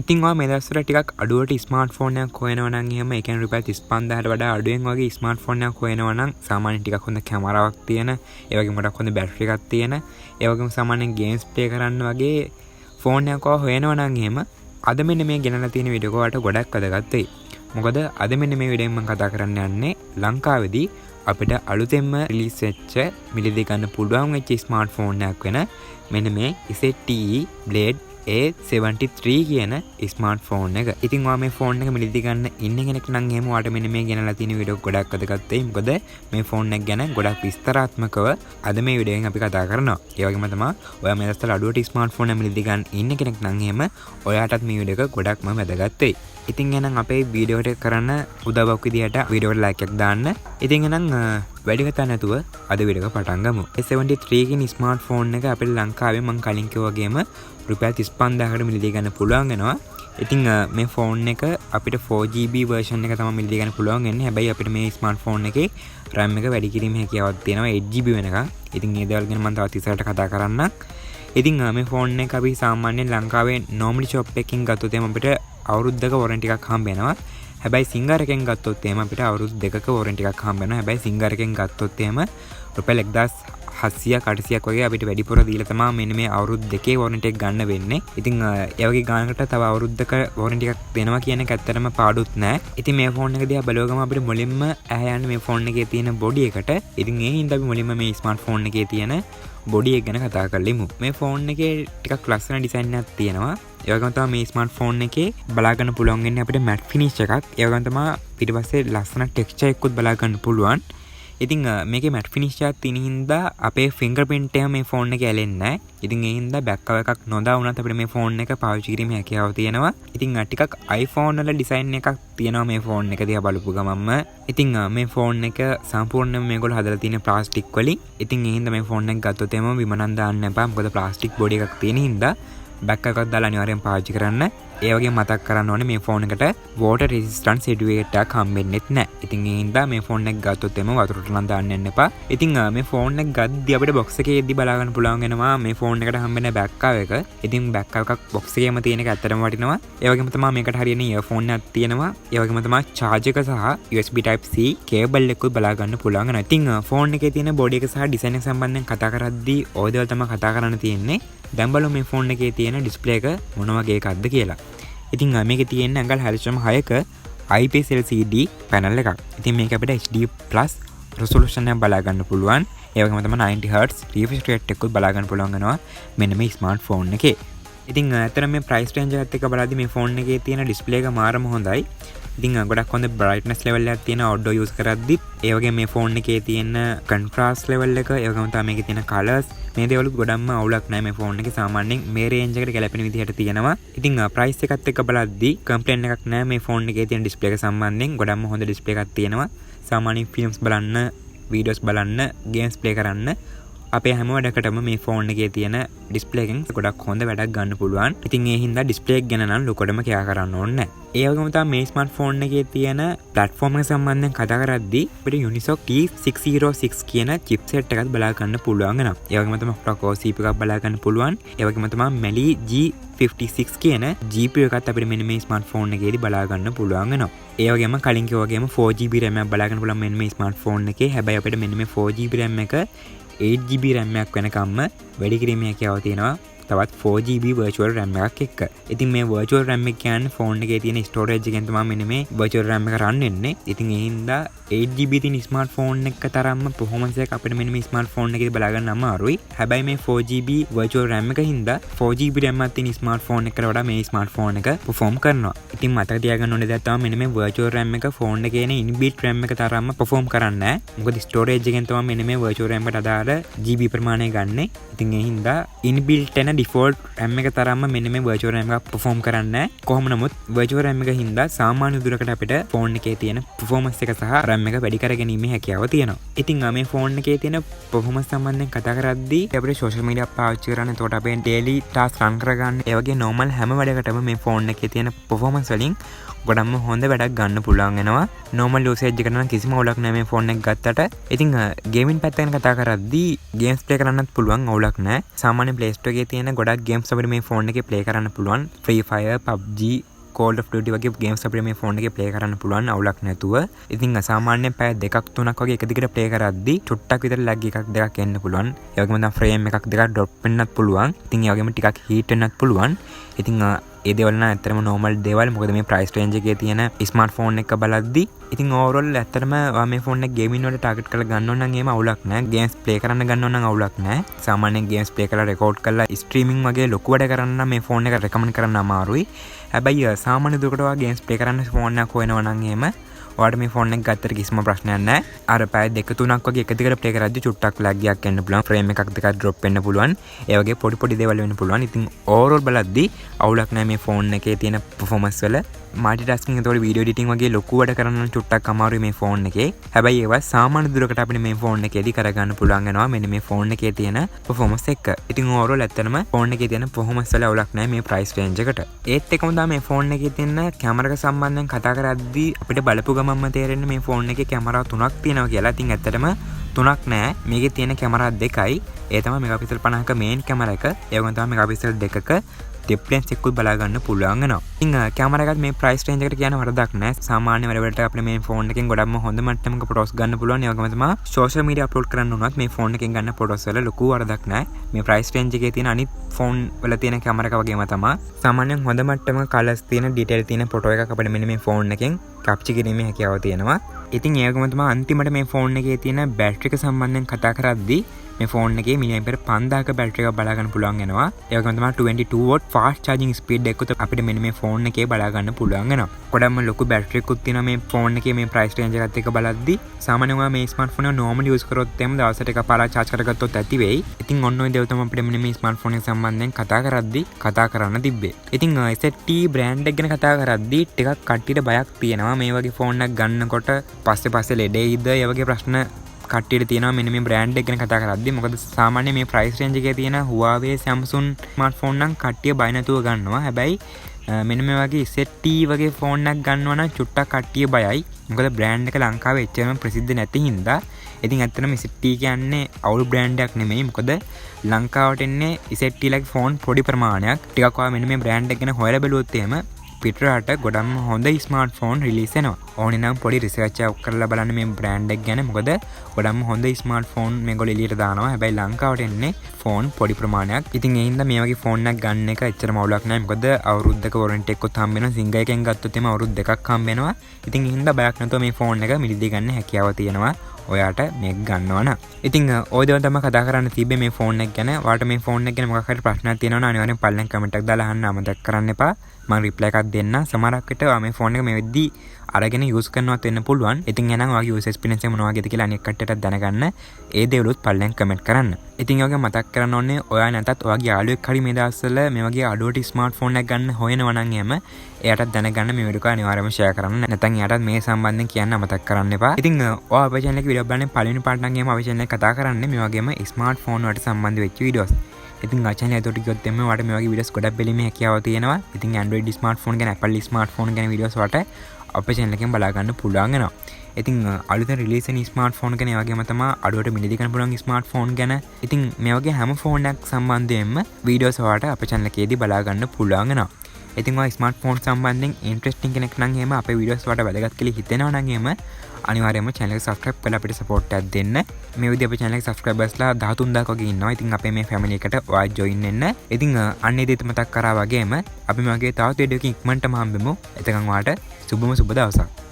ඉතින් ඔයා මේ දවස්වල ටිකක් අඩුවට ස්මාර්ට්ෆෝන් එකක් හොයනවා නම් එහෙම ඒ කියන්නේ රුපියල් 35000ට වඩා අඩුවෙන් වගේ ස්මාර්ට්ෆෝන් එකක් හොයනවා නම් සාමාන්‍යයෙන් ටිකක් හොඳ කැමරාවක් තියෙන, ඒ වගේම ගොඩක් හොඳ බැටරි එකක් තියෙන, ඒ වගේම සාමාන්‍යයෙන් ගේම්ස් ප්ලේ කරන්න වගේ ෆෝන් එකක් ඔයා හොයනවා නම් එහෙම අද මෙන්න මේ ගෙනලා තියෙන වීඩියෝ එකට ගොඩක් වැදගත් වෙයි. මොකද අද මෙන්න මේ වීඩියෝෙන් මම කතා කරන්න යන්නේ ලංකාවේදී අපිට අලුතෙන්ම රිලීස් වෙච්ච මිලදී ගන්න පුළුවන් වෙච්ච ස්මාර්ට්ෆෝන් එකක් වෙන මෙන්න මේ ZTE Blade A73 කියන ස්මාර්ට්ෆෝන් එක. ඉතින් ඔයා මේ ෆෝන් එක මිලදී ගන්න ඉන්න කෙනෙක් නම් එහෙම ඔයාලට මෙන්න මේ ගෙනලා තියෙන වීඩියෝ ගොඩක් වැදගත් වෙයි. මොකද මේ ෆෝන් එක ගැන ගොඩක් විස්තරාත්මකව අද මේ වීඩියෝෙන් අපි කතා කරනවා. ඒ වගේම තමයි ඔයා මේ දවස්වල අඩුවට ස්මාර්ට්ෆෝන් එක මිලදී ගන්න ඉන්න කෙනෙක් නම් එහෙම ඔයාටත් මේ වීඩියෝ එක ගොඩක්ම වැදගත් වෙයි. ඉතින් එහෙනම් අපේ වීඩියෝ එක කරන්න උදව්වක් විදියට වීඩියෝ එකට ලයික් එකක් දාන්න. ඉතින් එහෙනම් වැඩි කතා නැතුව අද වීඩියෝ එක පටන් ගමු. A73 කියන ස්මාර්ට්ෆෝන් එක අපේ ලංකාවේ මම කලින් කිව්වා වගේම රුපියල් 35000කට මිලදී ගන්න පුළුවන් වෙනවා. ඉතින් මේ ෆෝන් එක අපිට 4GB version එක තමයි මිලදී ගන්න පුළුවන් වෙන්නේ. හැබැයි අපිට මේ ස්මාර්ට්ෆෝන් එකේ RAM එක වැඩි කිරීමේ හැකියාවක් තියෙනවා 8GB වෙනකන්. ඉතින් මේ දේවල් ගැන මම තවත් ඉස්සරහට කතා කරන්නම්. ඉතින් මේ ෆෝන් එක අපි සාමාන්‍යයෙන් ලංකාවේ normally shop එකකින් ගත්තොත් එහම අපිට අවුරුද්දක warranty එකක් හම්බ වෙනවා. හැබැයි සිංගර් එකෙන් ගත්තොත් එහෙම අපිට අවුරුදු දෙකක warranty එකක් හම්බ වෙනවා. හැබැයි සිංගර් එකෙන් ගත්තොත් එහෙම රුපියල් 1700ක් 800ක් වගේ අපිට වැඩිපුර දීලා තමයි මෙන්න මේ අවුරුදු දෙකේ warranty එක ගන්න වෙන්නේ. ඉතින් ඒ වගේ ගානකට තව අවුරුද්දක warranty එකක් දෙනවා කියන එක ඇත්තටම පාඩුත් නෑ. ඉතින් මේ ෆෝන් එක දිහා බලුවගම අපිට මුලින්ම ඇහැ යන්නේ මේ ෆෝන් එකේ තියෙන බොඩි එකට. ඉතින් ඒ හින්දා අපි මුලින්ම මේ ස්මාර්ට්ෆෝන් එකේ තියෙන බොඩි එක ගැන කතා කරලිමු. මේ ෆෝන් එකේ ටිකක් ලස්සන ඩිසයින් එකක් තියෙනවා. ඒ වගේම තමයි මේ ස්මාර්ට්ෆෝන් එකේ බලා ගන්න පුළුවන් වෙන්නේ අපිට මැට් ෆිනිෂ් එකක්. ඒ වගේම තමයි ඊටපස්සේ ලස්සන ටෙක්ස්චර් එකකුත් බලා ගන්න පුළුවන්. ඉතින් මේකේ මැට් ෆිනිෂ් එකක් තියෙන හින්දා අපේ ෆින්ගර්ප්‍රින්ට් එක මේ ෆෝන් එකේ ඇලෙන්නේ නැහැ. ඉතින් ඒ හින්දා බෑක් කවර් එකක් නොදා වුණත් අපිට මේ ෆෝන් එක පාවිච්චි කිරීමේ හැකියාව තියෙනවා. ඉතින් ටිකක් iPhone වල ඩිසයින් එකක් තියෙනවා මේ ෆෝන් එක දිහා බලපු ගමන්ම. ඉතින් මේ ෆෝන් එක සම්පූර්ණයෙන්ම මේගොල්ලෝ හදලා තියෙන ප්ලාස්ටික් වලින්. ඉතින් ඒ හින්දා මේ ෆෝන් එක ගත්තොත් එම විමනන් දාන්න එපා. මොකද ප්ලාස්ටික් බොඩි එකක් තියෙන හින්දා බෑක් කවර් එකක් දාලා අනිවාර්යෙන් පාවිච්චි කරන්න. ඒ වගේ මතක් කරන්න ඕනේ මේ ෆෝන් එකට water resistant certificate එකක් හම්බෙන්නෙත් නැහැ. ඉතින් ඒ හින්දා මේ ෆෝන් එක ගත්තොත් එම වතුරට නම් දාන්න යන්න එපා. ඉතින් මේ ෆෝන් එක ගද්දි අපිට box එකේ එද්දි බලා ගන්න පුළුවන් වෙනවා මේ ෆෝන් එකට හම්බෙන බෑක් කවර් එක. ඉතින් බෑක් කවර් එකක් box එකේම තියෙන එක ඇත්තටම වටිනවා. ඒ වගේම තමයි මේකට හරියන earphone එකක් තියෙනවා. ඒ වගේම තමයි charge එක සහ USB type C cable එකකුත් බලා ගන්න පුළුවන් වෙනවා. ඉතින් ෆෝන් එකේ තියෙන body එක සහ design එක සම්බන්ධයෙන් කතා කරද්දී ඔය දේවල් තමයි කතා කරන්න තියෙන්නේ. දැන් බලමු මේ ෆෝන් එකේ තියෙන display එක මොන වගේ එකක්ද කියලා. ඉතින් මේකේ තියෙන ඇඟල් 6.6ක IPS LCD panel එකක්. ඉතින් මේක අපිට HD+ resolution එක බලා ගන්න පුළුවන්. ඒ වගේම තමයි 90 Hz refresh rate එකකුත් බලා ගන්න පුළුවන් වෙනවා මෙන්න මේ ස්මාර්ට්ෆෝන් එකේ. ඉතින් ඇත්තට මේ price range එකත් එක්ක බලද්දි මේ ෆෝන් එකේ තියෙන display එක මාරම හොඳයි. ඉතින් ගොඩක් හොඳ brightness level එකක් තියෙන outdoor use කරද්දි. ඒ වගේම මේ ෆෝන් එකේ තියෙන contrast level එක, ඒ වගේම තමයි මේකේ තියෙන colors මේ දේවලුත් ගොඩක්ම අවුලක් නැහැ මේ ෆෝන් එකේ. සාමාන්‍යයෙන් මේ රේන්ජ් එකට ගැලපෙන විදිහට තියෙනවා. ඉතින් price එකත් එක්ක බලද්දි complaint එකක් නැහැ මේ ෆෝන් එකේ තියෙන display එක සම්බන්ධයෙන්. ගොඩක්ම හොඳ display එකක් තියෙනවා. සාමාන්‍යයෙන් films බලන්න, videos බලන්න, games play කරන්න අපේ හැම වැඩකටම මේ ෆෝන් එකේ තියෙන ඩිස්ප්ලේ එකෙන් ගොඩක් හොඳ වැඩක් ගන්න පුළුවන්. ඉතින් ඒ හින්දා ඩිස්ප්ලේ එක ගැන නම් ලොකටම කියා කරන්න ඕනේ නැහැ. ඒ වගේම තමයි මේ ස්මාර්ට්ෆෝන් එකේ තියෙන ප්ලැට්ෆෝම් එක සම්බන්ධයෙන් කතා කරද්දී අපිට Unisoc T606 කියන chipset එකත් බලා ගන්න පුළුවන් වෙනවා. ඒ වගේම තමයි Qualcomm CPU එකක් බලා ගන්න පුළුවන්. ඒ වගේම තමයි Mali G56 කියන GPU එකත් අපිට මෙන්න මේ ස්මාර්ට්ෆෝන් එකේදී බලා ගන්න පුළුවන් වෙනවා. ඒ වගේම කලින් කිව්වා වගේම 4GB RAM එකක් බලා ගන්න පුළුවන් මෙන්න මේ ස්මාර්ට්ෆෝන් එකේ. හැබැයි අපිට මෙන්න මේ 4GB RAM එක 8GB RAM එකක් වෙනකම්ම වැඩි කිරීමේ හැකියාව තියෙනවා. තවත් 4GB virtual RAM එකක් එක්ක. ඉතින් මේ virtual RAM එක කියන්නේ ෆෝන් එකේ තියෙන storage එකෙන් තමයි මෙන්න මේ virtual RAM එක run වෙන්නේ. ඉතින් ඒ හින්දා 8GB තියෙන ස්මාර්ට්ෆෝන් එක තරම්ම performance එක අපිට මෙන්න මේ ස්මාර්ට්ෆෝන් එකේ බලා ගන්න අමාරුයි. හැබැයි මේ 4GB virtual RAM එක හින්දා 4GB RAM එකක් තියෙන ස්මාර්ට්ෆෝන් එකකට වඩා මේ ස්මාර්ට්ෆෝන් එක perform කරනවා. ඉතින් මතක තියාගන්න ඕනේ දෙයක් තමයි මෙන්න මේ virtual RAM එක ෆෝන් එකේ එන inbuilt RAM එක තරම්ම perform කරන්නේ නැහැ. මොකද storage එකෙන් තමයි මෙන්න මේ virtual RAM එකට අදාළ GB ප්‍රමාණය ගන්නෙ. ඉතින් ඒ හින්දා inbuilt එන default RAM එක තරම්ම මෙන්න මේ virtual RAM එක perform කරන්නේ නැහැ. කොහොම නමුත් virtual RAM එක හින්දා සාමාන්‍ය දුරකට අපිට ෆෝන් එකේ තියෙන performance එක සහ RAM එක වැඩි කරගැනීමේ හැකියාව තියෙනවා. ඉතින් මේ ෆෝන් එකේ තියෙන performance සම්බන්ධයෙන් කතා කරද්දී අපිට social media පාවිච්චි කරන්න, එතකොට අපේ daily task run කරගන්න, ඒ වගේ normal හැම වැඩකටම මේ ෆෝන් එකේ තියෙන performance වලින් ගොඩක්ම හොඳ වැඩක් ගන්න පුළුවන් වෙනවා. normal usage එකට නම් කිසිම අවුලක් නැහැ මේ ෆෝන් එක ගත්තට. ඉතින් gaming පැත්ත ගැන කතා කරද්දී games play කරන්නත් පුළුවන්, අවුලක් නැහැ. සාමාන්‍ය play store එකේ තියෙන තියෙන ගොඩක් ගේම්ස් අපිට මේ ෆෝන් එකේ ප්ලේ කරන්න පුළුවන්. Free Fire, PUBG, Call of Duty වගේ ගේම්ස් අපිට මේ ෆෝන් එකේ ප්ලේ කරන්න පුළුවන් අවුලක් නැතුව. ඉතින් සාමාන්‍යයෙන් පැය 2-3ක් වගේ එක දිගට ප්ලේ කරද්දි චුට්ටක් විතර ලැග් එකක් දෙකක් එන්න පුළුවන්. ඒ වගේම තමයි ෆ්‍රේම් එකක් දෙකක් ඩ්‍රොප් වෙන්නත් පුළුවන්. ඉතින් ඒ වගේම ටිකක් හීට් වෙන්නත් පුළුවන්. ඉතින් ඒ දේවල් නම් ඇත්තටම normal දේවල්. මොකද මේ price range එකේ තියෙන ස්මාර්ට්ෆෝන් එක බලද්දි ඉතින් overall ඇත්තටම මේ ෆෝන් එක ගේමින් වලට ටාගට් කරලා ගන්න ඕන නම් එහෙම අවුලක් නැහැ. ගේම්ස් ප්ලේ කරන්න ගන්න ඕන නම් අවුලක් නැහැ. සාමාන්‍යයෙන් ගේම්ස් ප්ලේ කරලා රෙකෝඩ් කරලා ස්ට්‍රීමින් වගේ ලොකු වැඩ කරන්න නම් මේ ෆෝන් එක රෙකමන්ඩ් කරන්න අමාරුයි. හැබැයි සාමාන්‍ය දුරකට ඔයා ගේම්ස් ප්ලේ කරන්න ෆෝන් එකක් හොයනවා නම් එහෙම ඔයාලට මේ ෆෝන් එක ගත්තට කිසිම ප්‍රශ්නයක් නැහැ. අර පැය 2-3ක් වගේ එක දිගට ප්ලේ කරද්දි චුට්ටක් ලැග් එකක් එන්න පුළුවන්. ෆ්‍රේම් එකක් දෙකක් ඩ්‍රොප් වෙන්න පුළුවන්. ඒ වගේ පොඩි දේවල් වෙන්න පුළුවන්. ඉතින් ඕවරෝල් බලද්දි අවුලක් නැහැ මේ ෆෝන් එකේ තියෙන performance වල. මල්ටිටාස්කින් එතකොට වීඩියෝ එඩිටින් වගේ ලොකු වැඩ කරන්න චුට්ටක් අමාරුයි මේ ෆෝන් එකේ. හැබැයි ඒවා සාමාන්‍ය දුරකට අපිට මේ ෆෝන් එකේදී කරගන්න පුළුවන් වෙනවා මෙන්න මේ ෆෝන් එකේ තියෙන performance එක. ඉතින් ඕවරෝල් ඇත්තටම ෆෝන් එකේ තියෙන performance වල අවුලක් නැහැ මේ price range එකට. ඒත් එක්කම තමයි මේ ෆෝන් එකේ තියෙන කැමරා එක සම්බන්ධයෙන් කතා කරද්දී අපිට බලපු ගමන්ම තේරෙන්නේ මේ ෆෝන් එකේ කැමරා 3ක් තියෙනවා කියලා. ඉතින් ඇත්තටම 3ක් නෑ. මේකේ තියෙන කැමරා 2යි. ඒ තමයි මෙගාපික්සල් 50ක මේන් කැමරා එක. ඒ වගේම තමයි මෙගාපික්සල් 2ක ඩෙප්ත් ලෙන්ස් එකකුත් බලා ගන්න පුළුවන් වෙනවා. ඉතින් කැමරා එකත් මේ ප්‍රයිස් රේන්ජ් එකට කියන වරදක් නෑ. සාමාන්‍ය වැඩවලට අපිට මේ ෆෝන් එකෙන් ගොඩක්ම හොඳ මට්ටමක ෆොටෝස් ගන්න පුළුවන්. ඒ වගේම තමයි සෝෂල් මීඩියා අප්ලෝඩ් කරන්න උනත් මේ ෆෝන් එකෙන් ගන්න ෆොටෝස් වල ලොකු වරදක් නෑ. මේ ප්‍රයිස් රේන්ජ් එකේ තියෙන අනිත් ෆෝන් වල තියෙන කැමරා එක වගේම තමයි සාමාන්‍යයෙන් හොඳ මට්ටමක කලර්ස් තියෙන ඩීටේල් තියෙන ෆොටෝ එකක් අපිට මෙන්න මේ ෆෝන් එකෙන් කැප්චර් කිරීමේ හැකියාව තියෙනවා. ඉතින් ඒ වගේම තමයි අන්තිමට මේ ෆෝන් එකේ තියෙන බැටරි එක සම්බන්ධයෙන් කතා කරද්දී මේ ෆෝන් එකේ මිලියම්පියර් 5000ක බැටරි එකක් බලා ගන්න පුළුවන් වෙනවා. ඒ වගේම තමයි 22 watt fast charging speed එකකුත් අපිට මෙන්න මේ ෆෝන් එකේ බලා ගන්න පුළුවන් වෙනවා. ගොඩක්ම ලොකු බැටරි එකකුත් තියෙනවා මේ ෆෝන් එකේ මේ price range එකත් එක්ක බලද්දී. සාමාන්‍යයෙන් මේ ස්මාර්ට්ෆෝන් එක normal use කරොත් එම් දවසට එකපාරක් charge කරගත්තොත් ඇති වෙයි. ඉතින් ඔන්න ඔය දේ තමයි අපිට මෙන්න මේ ස්මාර්ට්ෆෝන් එක සම්බන්ධයෙන් කතා කරද්දී කතා කරන්න තිබ්බේ. ඉතින් ZTE brand එක ගැන කතා කරද්දී ටිකක් කට්ටියට බයක් තියෙනවා. මේ වගේ ෆෝන් එකක් ගන්නකොට පස්සේ ලෙඩේයිද ඒ වගේ ප්‍රශ්න කට්ටියට තියෙනවා මෙන්න මේ බ්‍රෑන්ඩ් එක ගැන කතා කරද්දී. මොකද සාමාන්‍ය මේ ප්‍රයිස් රේන්ජ් එකේ තියෙන Huawei Samsung ස්මාර්ට්ෆෝන් නම් කට්ටිය බය නැතුව ගන්නවා. හැබැයි මෙන්න මේ වගේ ZTE වගේ ෆෝන් එකක් ගන්නවා නම් චුට්ටක් කට්ටිය බයයි. මොකද බ්‍රෑන්ඩ් එක ලංකාවේ එච්චරම ප්‍රසිද්ධ නැති හින්දා. ඉතින් ඇත්තටම ZTE කියන්නේ අවුල් බ්‍රෑන්ඩ් එකක් නෙමෙයි. මොකද ලංකාවට එන්නේ ZTE ලගේ ෆෝන් පොඩි ප්‍රමාණයක්. ටිකක් ඔයා මෙන්න මේ බ්‍රෑන්ඩ් එක ගැන හොයලා බැලුවොත් එහෙම පිටරට ගොඩක්ම හොඳ ස්මාර්ට්ෆෝන් රිලීස් වෙනවා. ඕනේ නම් පොඩි රිසර්ච් එකක් කරලා බලන්න මේ බ්‍රෑන්ඩ් එක ගැන. මොකද ගොඩක්ම හොඳ ස්මාර්ට්ෆෝන් මේගොල්ලෝ එළියට දානවා. හැබැයි ලංකාවට එන්නේ ෆෝන් පොඩි ප්‍රමාණයක්. ඉතින් ඒ හින්දා මේ වගේ ෆෝන් එකක් ගන්න එක එච්චරම අවුලක් නෑ. මොකද අවුරුද්දක වොරන්ටි එකකුත් හම්බ වෙනවා. සිංගල් එකෙන් ගත්තොත් එimhe අවුරුදු දෙකක් හම්බ වෙනවා. ඉතින් ඒ හින්දා බයක් නැතුව මේ ෆෝන් එක මිලදී ගන්න හැකියාව තියෙනවා. ඔයාට මේක ගන්නවා නම්. ඉතින් ඔය දේවල් තමයි කතා කරන්න තිබ්බේ මේ ෆෝන් එක ගැන. ඔයාලට මේ ෆෝන් එක ගැන මොකක් හරි ප්‍රශ්නයක් තියෙනවා නම් අනිවාර්යෙන් පල්ලෙන් කමෙන්ට් එකක් දාලා අහන්න අමතක කරන්න එපා. මම රිප්ලයි එකක් දෙන්න. සමහරක් විට ඔයා මේ ෆෝන් එක මේ වෙද්දි අරගෙන යූස් කරනවත් වෙන්න පුළුවන්. ඉතින් එහෙනම් ඔයාගේ යූස් එක්ස්පීරියන්ස් එක මොනවා වගේද කියලා අනිත් කට්ටියටත් දැනගන්න. ඒ දේවලුත් පල්ලෙන් කමෙන්ට් කරන්න. ඉතින් ඒ වගේ මතක් කරන්න ඕනේ ඔයා නැතත් ඔයාගේ යාළුවෙක් හරි මේ දවස්වල මේ වගේ අඩුවට ස්මාර්ට්ෆෝන් එකක් ගන්න හොයනවා නම් එහෙම එයාටත් දැනගන්න මේ වීඩියෝ එක අනිවාර්යයෙන්ම ෂෙයා කරන්න. නැත්නම් එයාටත් මේ සම්බන්ධයෙන් කියන්න අමතක කරන්න එපා. ඉතින් ඔයා අපේ channel එකේ වීඩියෝ බලන්නේ පළවෙනි පාර්ට් නම් එහෙම අපේ channel එක කතා කරන්නේ මේ වගේම ස්මාර්ට්ෆෝන් වලට සම්බන්ධ වෙච්ච වීඩියෝස්. ඉතින් ආචාර්ය එතකොට කිව්වොත් එම්ම ඔයාලට මේ වගේ වීඩියෝස් ගොඩක් බැලීමේ හැකියාව තියෙනවා. ඉතින් Android ස්මාර්ට්ෆෝන් ගැන Apple ස්මාර්ට්ෆෝන් ගැන වීඩියෝස් වලට අපේ channel එකෙන් බලා ගන්න පුළුවන් වෙනවා. ඉතින් අලුතෙන් රිලීස් වෙන ස්මාර්ට්ෆෝන් ගැන ඒ වගේම තමයි අඩුවට මිලදී ගන්න පුළුවන් ස්මාර්ට්ෆෝන් ගැන. ඉතින් මේ වගේ හැම ෆෝන් එකක් සම්බන්ධයෙන්ම වීඩියෝස් ඔයාලට අපේ channel එකේදී බලා ගන්න පුළුවන් වෙනවා. ඉතින් ඔය ස්මාර්ට්ෆෝන් සම්බන්ධයෙන් ඉන්ට්‍රෙස්ටිං කෙනෙක් නම් එහෙම අපේ වීඩියෝස් වලට වැදගත් කියලා හිතෙනවා නම් එහෙම අනිවාර්යයෙන්ම channel එක subscribe කරලා අපිට support එකක් දෙන්න. මේ විදිහට අපේ channel එකේ subscribersලා 13000ක් වගේ ඉන්නවා. ඉතින් අපේ මේ family එකට ඔයා join වෙන්න. ඉතින් අන්න ඒ දේත් මතක් කරා වගේම අපි මේ වගේ තවත් වීඩියෝ එකකින් ඉක්මනටම හම්බෙමු. එතකන් ඔයාලට සුබම සුබ දවසක්.